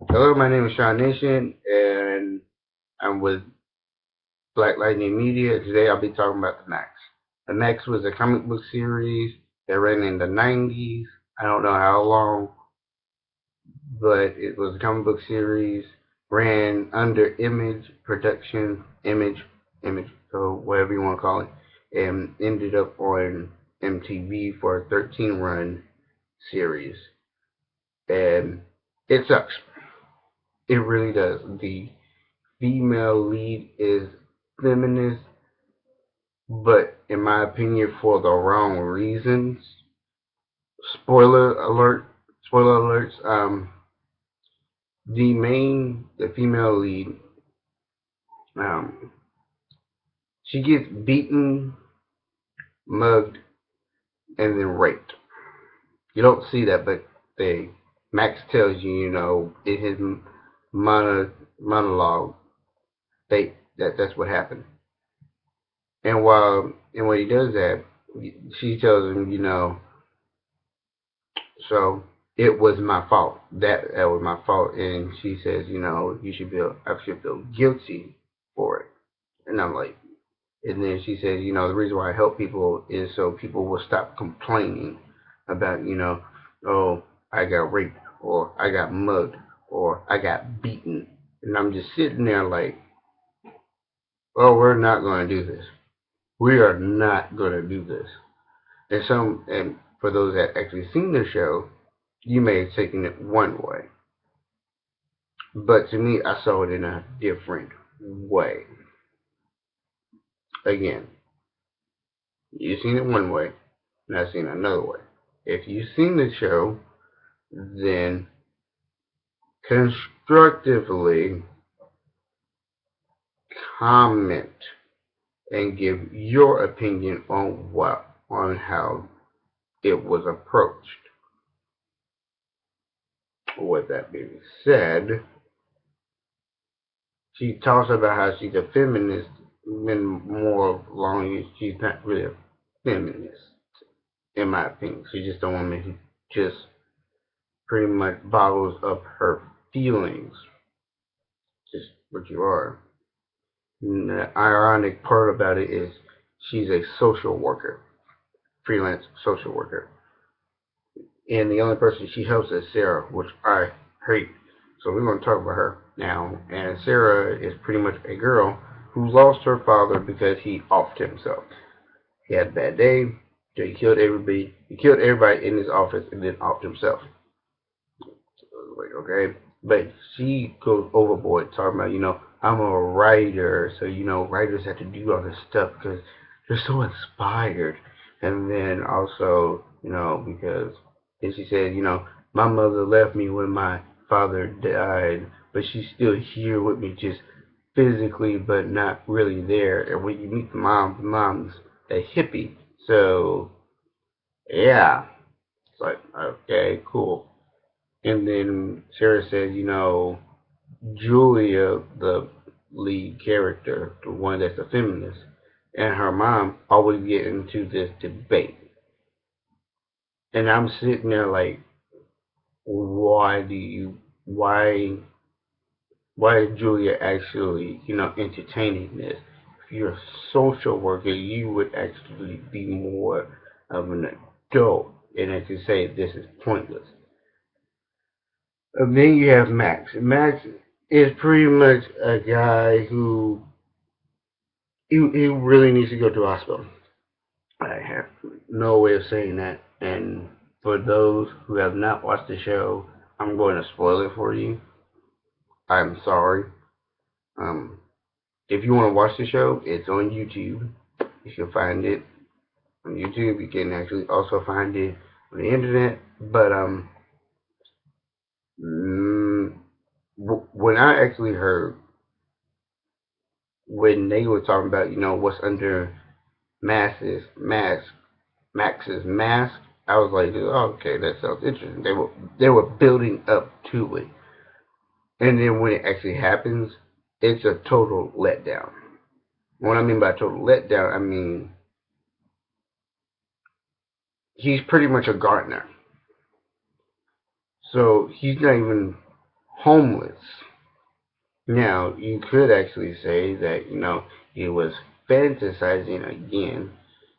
Hello, my name is Sean Nation, and I'm with Black Lightning Media. Today I'll be talking about the Maxx. The Maxx was a comic book series that ran in the 90s. I don't know how long, but it was a comic book series, ran under Image Production, Image, so whatever you want to call it, and ended up on MTV for a 13 run series. And it sucks. It really does. The female lead is feminist, but in my opinion, for the wrong reasons. Spoiler alert! Spoiler alerts. The female lead, um, she gets beaten, mugged, and then raped. You don't see that, but they Maxx tells you, in his monologue, that's what happened. And when he does that, she tells him, so it was my fault. That was my fault. And she says, I should feel guilty for it. And I'm like, and then she says, the reason why I help people is so people will stop complaining about, oh, I got raped or I got mugged or I got beaten. And I'm just sitting there like, oh, we're not going to do this. We are not going to do this. And for those that actually seen the show, you may have taken it one way, but to me, I saw it in a different way. Again, you've seen it one way, and I've seen it another way. If you've seen the show, then constructively comment and give your opinion on how it was approached. With that being said, she talks about how she's a feminist, and more along she's not really a feminist, in my opinion. She's just a woman who just pretty much bottles up her feelings, just what you are. And the ironic part about it is she's a social worker, freelance social worker. And the only person she helps is Sarah, which I hate. So we're going to talk about her now. And Sarah is pretty much a girl who lost her father because he offed himself. He had a bad day, so he killed everybody. He killed everybody in his office and then offed himself. Like, okay, but she goes overboard talking about, I'm a writer, so writers have to do all this stuff because they're so inspired. And then also, because and she said, my mother left me when my father died, but she's still here with me, just physically, but not really there. And when you meet the mom's a hippie, so yeah, it's like okay, cool. And then Sarah says, Julia, the lead character, the one that's a feminist, and her mom always get into this debate. And I'm sitting there like, why do you, why is Julia actually, entertaining this? If you're a social worker, you would actually be more of an adult and actually say this is pointless. And then you have Maxx. Maxx is pretty much a guy who he really needs to go to a hospital. I have no way of saying that. And for those who have not watched the show, I'm going to spoil it for you. I'm sorry. Um, if you want to watch the show, it's on YouTube. You can find it on YouTube. You can actually also find it on the internet. But mm, when I actually heard when they were talking about, what's under Maxx's mask, I was like, oh, okay, that sounds interesting. They were building up to it, and then when it actually happens, it's a total letdown. What I mean by total letdown, I mean he's pretty much a gardener, so he's not even homeless. Now, you could actually say that, he was fantasizing again,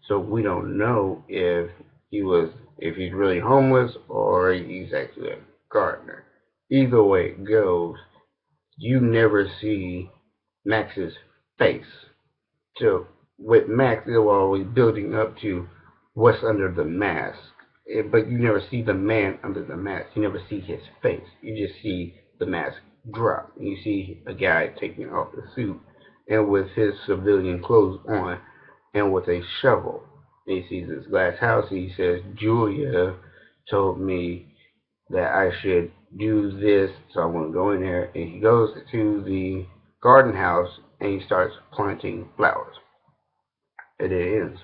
so we don't know if he's really homeless or he's actually a gardener. Either way it goes, you never see Max's face. So with Maxx, they were always building up to what's under the mask. But you never see the man under the mask. You never see his face. You just see the mask drop. You see a guy taking off the suit and with his civilian clothes on and with a shovel. And he sees this glass house. He says, Julia told me that I should do this, so I'm going to go in there. And he goes to the garden house and he starts planting flowers. And it ends.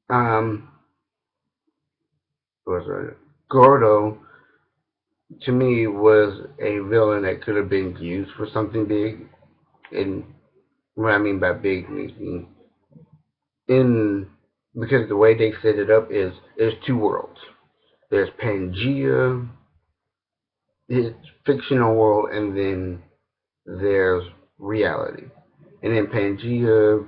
Um, was it? Gordo, to me, was a villain that could have been used for something big. And what I mean by big means in because the way they set it up is there's two worlds. There's Pangea, his fictional world, and then there's reality. And in Pangea,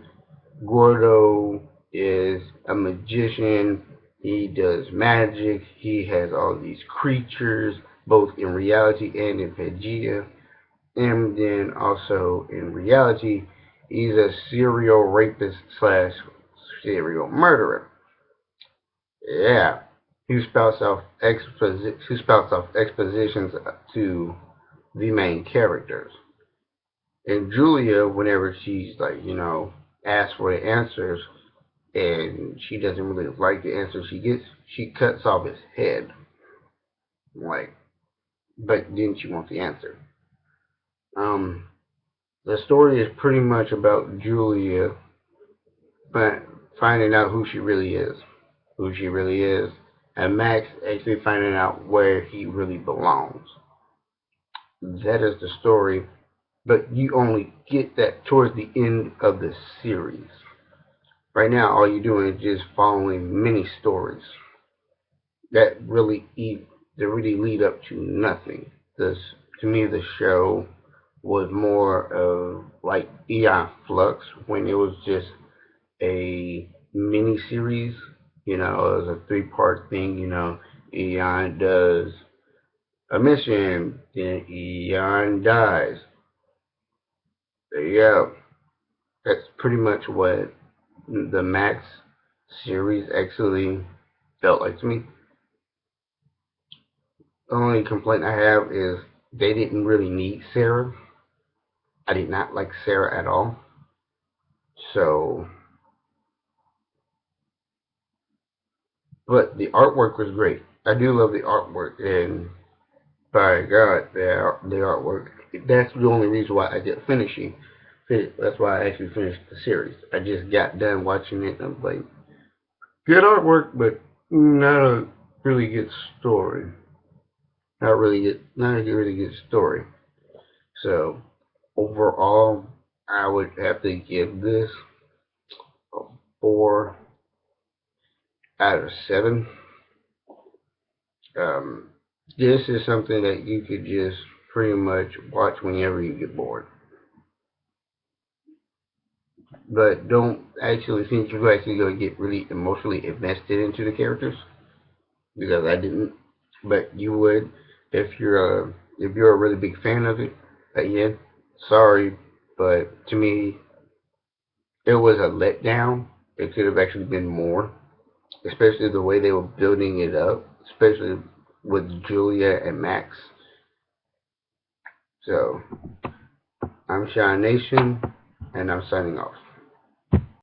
Gordo is a magician. He does magic. He has all these creatures, both in reality and in Pangea. And then also in reality, he's a serial rapist slash serial murderer. Yeah. He spouts off expositions to the main characters. And Julia, whenever she's like, asked for the answers, and she doesn't really like the answer she gets, she cuts off his head. Like, but then she wants the answer. Um, the story is pretty much about Julia, but finding out who she really is, and Maxx actually finding out where he really belongs. That is the story, but you only get that towards the end of the series. Right now, all you're doing is just following mini stories that really lead up to nothing. This to me, the show was more of like Eon Flux when it was just a mini series. It was a three-part thing. Eon does a mission, then Eon dies. Yeah, that's pretty much what the Maxx series actually felt like to me. The only complaint I have is they didn't really need Sarah. I did not like Sarah at all. So, but the artwork was great. I do love the artwork, and by God, the artwork. That's the only reason why I did finishing. That's why I actually finished the series. I just got done watching it, and I'm like, good artwork, but not a really good story. Not a really good story. So overall, I would have to give this a 4 out of 7. Um, this is something that you could just pretty much watch whenever you get bored. But don't actually think you're actually going to get really emotionally invested into the characters because I didn't. But you would if you're a really big fan of it. Again, sorry, but to me, it was a letdown. It could have actually been more, especially the way they were building it up, especially with Julia and Maxx. So, I'm Sean Nation, and I'm signing off.